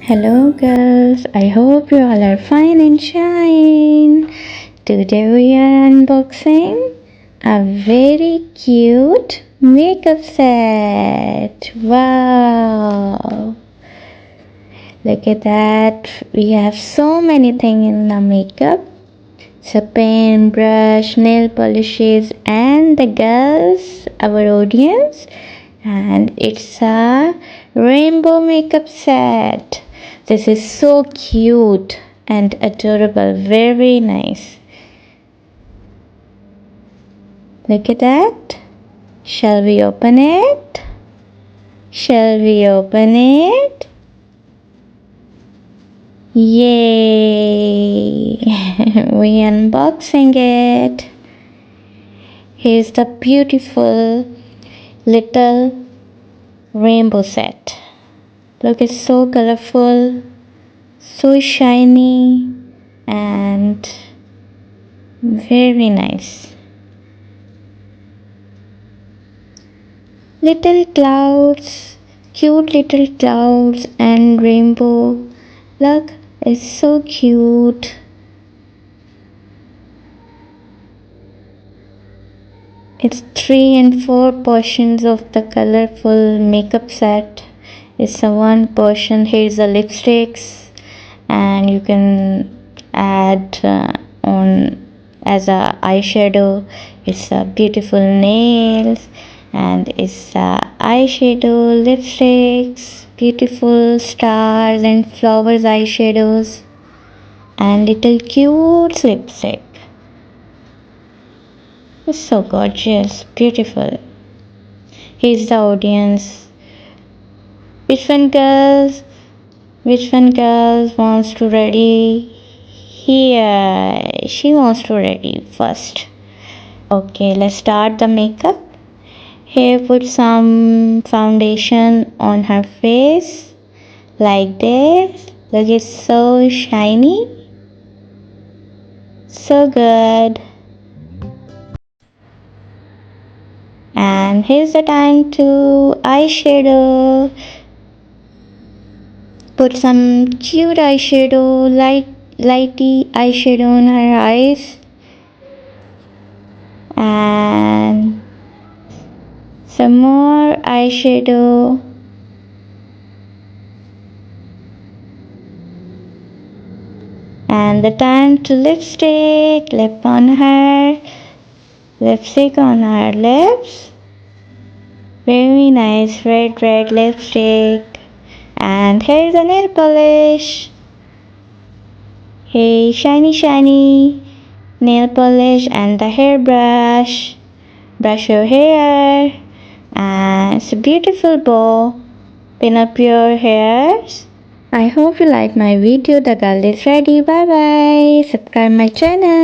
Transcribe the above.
Hello girls, I hope you all are fine and shine. Today we are unboxing a very cute makeup set. Wow! Look at that. We have so many things in the makeup. So pen, brush, nail polishes and the girls, our audience. And it's a rainbow makeup set. This is so cute and adorable, very nice. Look at that. Shall we open it? Shall we open it? Yay! We unboxing it. Here's the beautiful little rainbow set. Look, it's so colorful, so shiny and very nice. Little clouds, cute little clouds and rainbow. Look, it's so cute. It's 3 and 4 portions of the colorful makeup set. It's a one portion. Here's the lipsticks, and you can add on as a eyeshadow. It's a beautiful nails, and it's a eyeshadow, lipsticks, beautiful stars and flowers eyeshadows, and little cute lipstick. It's so gorgeous, beautiful. Here's the audience. Which one girls? Which one girls wants to ready? Here, she wants to ready first. Okay, let's start the makeup. Here, put some foundation on her face like this. Look, it's so shiny, so good. And here's the time to eyeshadow. Put some cute eyeshadow, lighty eyeshadow on her eyes. And some more eyeshadow. And the time to lipstick, lip on her, lipstick on her lips. Very nice red lipstick. And here's a nail polish. Hey, shiny nail polish and the hairbrush. Brush your hair. And it's a beautiful bow. Pin up your hairs. I hope you like my video. The girl is ready. Bye bye. Subscribe my channel.